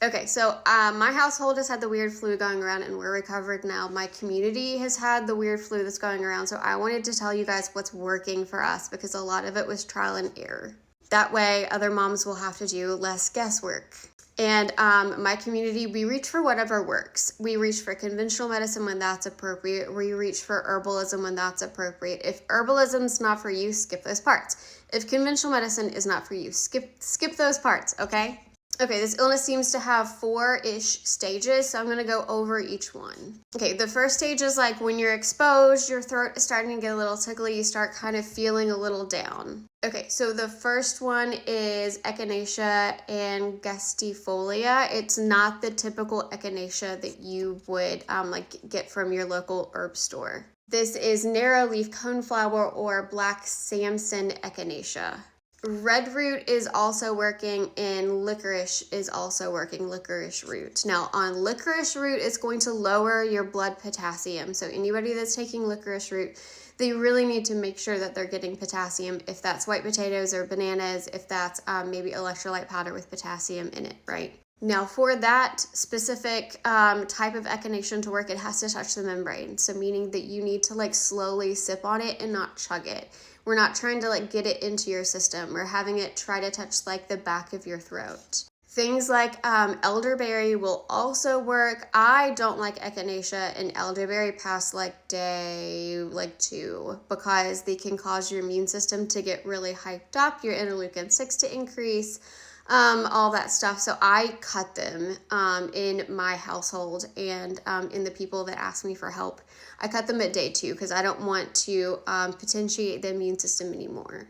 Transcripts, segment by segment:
Okay, so my household has had the weird flu going around and we're recovered now. My community has had the weird flu that's going around. So I wanted to tell you guys what's working for us because a lot of it was trial and error. That way other moms will have to do less guesswork. And my community, we reach for whatever works. We reach for conventional medicine when that's appropriate. We reach for herbalism when that's appropriate. If herbalism's not for you, skip those parts. If conventional medicine is not for you, skip those parts, okay? Okay, this illness seems to have 4-ish stages, so I'm going to go over each one. Okay, the first stage is like when you're exposed, your throat is starting to get a little tickly, you start kind of feeling a little down. Okay, so the first one is echinacea and gestifolia. It's not the typical echinacea that you would get from your local herb store. This is narrow leaf coneflower or black Samson echinacea. Red root is also working and licorice is also working, licorice root. Now on licorice root, it's going to lower your blood potassium. So anybody that's taking licorice root, they really need to make sure that they're getting potassium. If that's white potatoes or bananas, if that's maybe electrolyte powder with potassium in it, right? Now for that specific type of echinacea to work, it has to touch the membrane. So meaning that you need to slowly sip on it and not chug it. We're not trying to get it into your system. We're having it try to touch the back of your throat. Things like elderberry will also work. I don't like echinacea and elderberry past day 2 because they can cause your immune system to get really hyped up, your interleukin 6 to increase, all that stuff. So I cut them in my household and in the people that ask me for help. I cut them at day 2 because I don't want to potentiate the immune system anymore.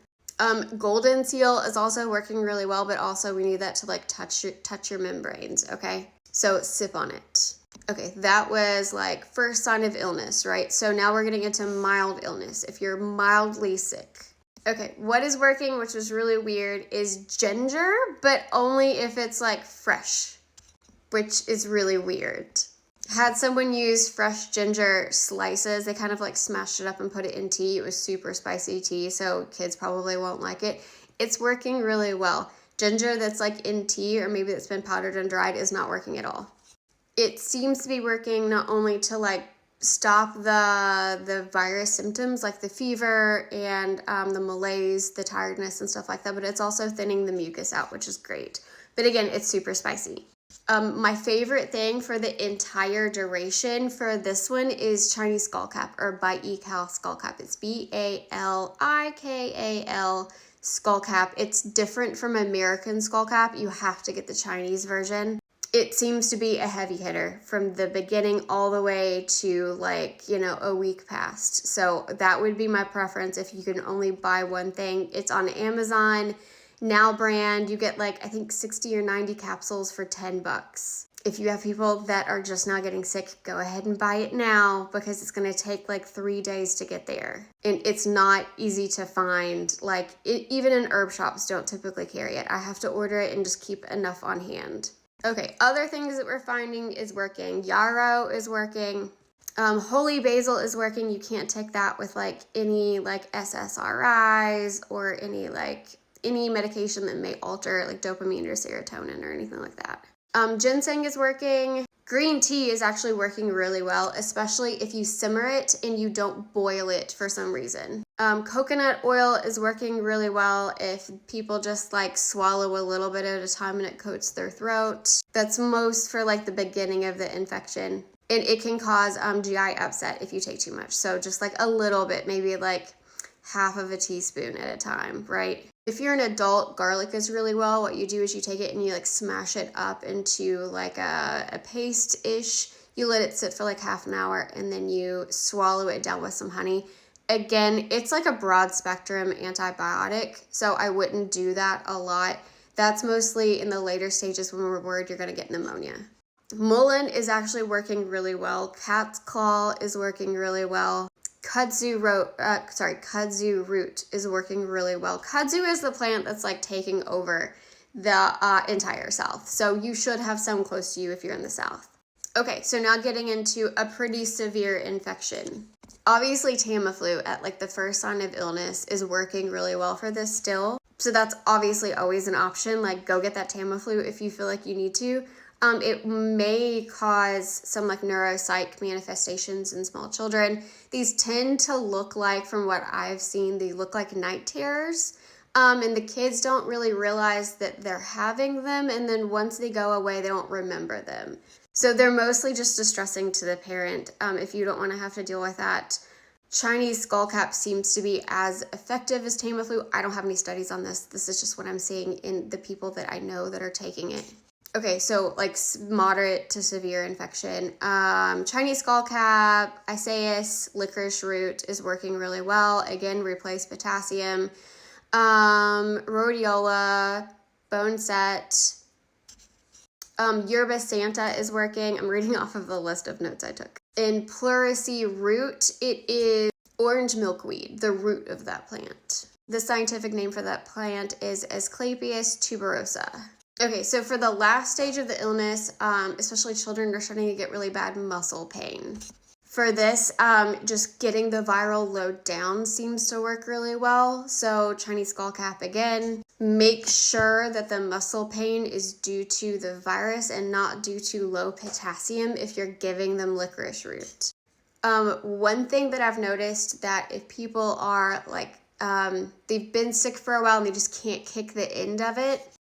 Golden seal is also working really well, but also we need that to touch your membranes, okay? So sip on it. Okay, that was first sign of illness, right? So now we're getting into mild illness, if you're mildly sick. Okay, what is working, which is really weird, is ginger, but only if it's fresh, which is really weird. Had someone use fresh ginger slices. They kind of smashed it up and put it in tea. It was super spicy tea, so kids probably won't like it. It's working really well. Ginger that's in tea or maybe that's been powdered and dried is not working at all. It seems to be working not only to stop the virus symptoms like the fever and the malaise, the tiredness and stuff like that, but it's also thinning the mucus out, which is great. But again, it's super spicy. My favorite thing for the entire duration for this one is Chinese skullcap or Baikal skullcap. It's Balikal skullcap. It's different from American skullcap. You have to get the Chinese version. It seems to be a heavy hitter from the beginning all the way to a week past. So that would be my preference if you can only buy one thing. It's on Amazon. Now brand, you get I think 60 or 90 capsules for $10. If you have people that are just now getting sick, go ahead and buy it now because it's going to take 3 days to get there. And it's not easy to find. Even in herb shops don't typically carry it. I have to order it and just keep enough on hand. Okay, other things that we're finding is working. Yarrow is working. Holy basil is working. You can't take that with any SSRIs or any medication that may alter dopamine or serotonin or anything like that. Ginseng is working. Green tea is actually working really well, especially if you simmer it and you don't boil it for some reason. Coconut oil is working really well if people just swallow a little bit at a time and it coats their throat. That's most for the beginning of the infection. And it can cause GI upset if you take too much. So just a little bit, maybe half of a teaspoon at a time, right? If you're an adult, garlic is really well. What you do is you take it and you smash it up into a paste-ish. You let it sit for half an hour and then you swallow it down with some honey. Again, it's a broad spectrum antibiotic, so I wouldn't do that a lot. That's mostly in the later stages when we're worried you're going to get pneumonia. Mullein is actually working really well. Cat's claw is working really well. Kudzu root is working really well. Kudzu is the plant that's taking over the entire South. So you should have some close to you if you're in the South. Okay, so now getting into a pretty severe infection. Obviously Tamiflu at the first sign of illness is working really well for this still. So that's obviously always an option. Go get that Tamiflu if you feel like you need to. It may cause some like neuropsych manifestations in small children. These tend to look like, from what I've seen, they look like night terrors. And the kids don't really realize that they're having them. And then once they go away, they don't remember them. So they're mostly just distressing to the parent if you don't want to have to deal with that. Chinese skullcap seems to be as effective as Tamiflu. I don't have any studies on this. This is just what I'm seeing in the people that I know that are taking it. Okay, so like moderate to severe infection. Chinese skullcap, Isaias, licorice root is working really well. Again, replace potassium. Rhodiola, bone set. Yerba Santa is working. I'm reading off of the list of notes I took. In pleurisy root, it is orange milkweed, the root of that plant. The scientific name for that plant is Asclepias tuberosa. Okay, so for the last stage of the illness, especially children are starting to get really bad muscle pain. For this, just getting the viral load down seems to work really well. So Chinese skullcap again. Make sure that the muscle pain is due to the virus and not due to low potassium if you're giving them licorice root. One thing that I've noticed, that if people are like, they've been sick for a while and they just can't kick the end of it,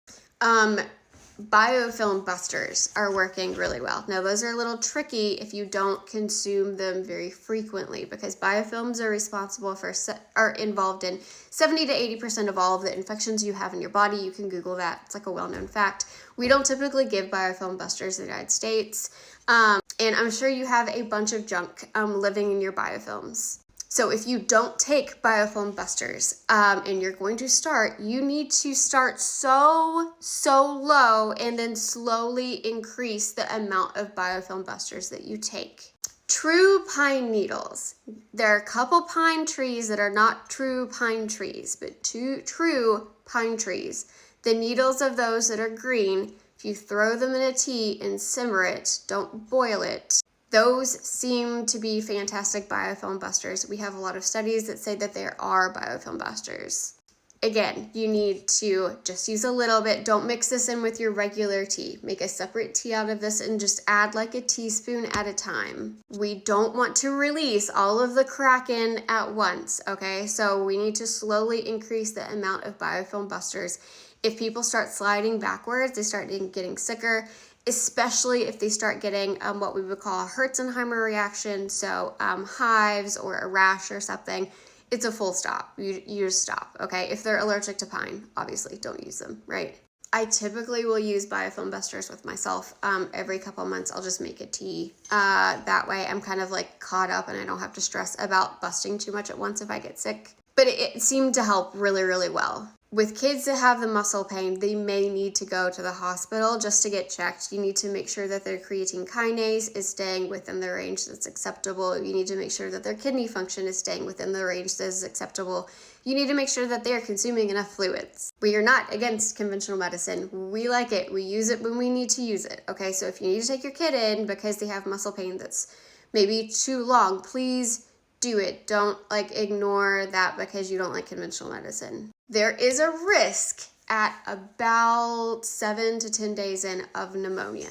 biofilm busters are working really well. Now, those are a little tricky if you don't consume them very frequently, because biofilms are responsible for, are involved in 70 to 80% of all of the infections you have in your body. You can Google that. It's like a well-known fact. We don't typically give biofilm busters in the United States. And I'm sure you have a bunch of junk living in your biofilms. So if you don't take biofilm busters and you're going to start, you need to start so low and then slowly increase the amount of biofilm busters that you take. True pine needles. There are a couple pine trees that are not true pine trees, but true pine trees. The needles of those that are green, if you throw them in a tea and simmer it, don't boil it, those seem to be fantastic biofilm busters. We have a lot of studies that say that there are biofilm busters. Again, you need to just use a little bit. Don't mix this in with your regular tea. Make a separate tea out of this and just add like a teaspoon at a time. We don't want to release all of the Kraken at once, okay? So we need to slowly increase the amount of biofilm busters. If people start sliding backwards, they start getting sicker, especially if they start getting what we would call a Herzenheimer reaction, so hives or a rash or something. It's a full stop. You just stop, okay? If they're allergic to pine, obviously don't use them, right? I typically will use biofilm busters with myself every couple months. I'll just make a tea. That way I'm kind of like caught up and I don't have to stress about busting too much at once if I get sick. But it seemed to help really, really well. With kids that have the muscle pain, they may need to go to the hospital just to get checked. You need to make sure that their creatine kinase is staying within the range that's acceptable. You need to make sure that their kidney function is staying within the range that is acceptable. You need to make sure that they are consuming enough fluids. We are not against conventional medicine. We like it. We use it when we need to use it. Okay, so if you need to take your kid in because they have muscle pain that's maybe too long, please do it. Don't ignore that because you don't like conventional medicine. There is a risk at about 7 to 10 days in of pneumonia.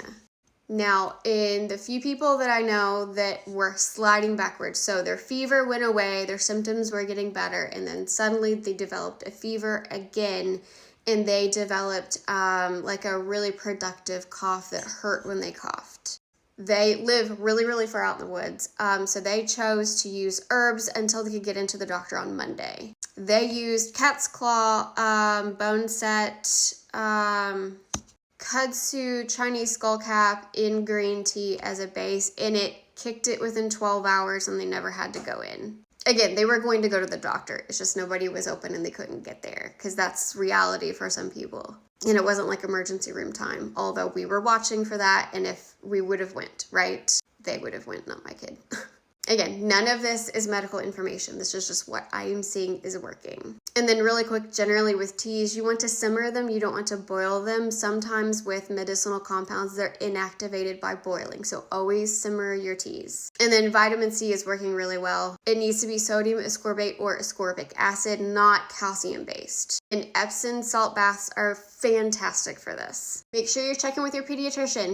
Now, in the few people that I know that were sliding backwards, so their fever went away, their symptoms were getting better, and then suddenly they developed a fever again, and they developed like a really productive cough that hurt when they coughed. They live really, really far out in the woods, so they chose to use herbs until they could get into the doctor on Monday. They used cat's claw, bone set, kudzu, Chinese skullcap in green tea as a base, and it kicked it within 12 hours and they never had to go in. Again, they were going to go to the doctor. It's just nobody was open and they couldn't get there because that's reality for some people. And it wasn't like emergency room time, although we were watching for that. And if we would have went, right, they would have went, not my kid. Again, none of this is medical information. This is just what I am seeing is working. And then really quick, generally with teas, you want to simmer them. You don't want to boil them. Sometimes with medicinal compounds, they're inactivated by boiling. So always simmer your teas. And then vitamin C is working really well. It needs to be sodium ascorbate or ascorbic acid, not calcium based. And Epsom salt baths are fantastic for this. Make sure you're checking with your pediatrician.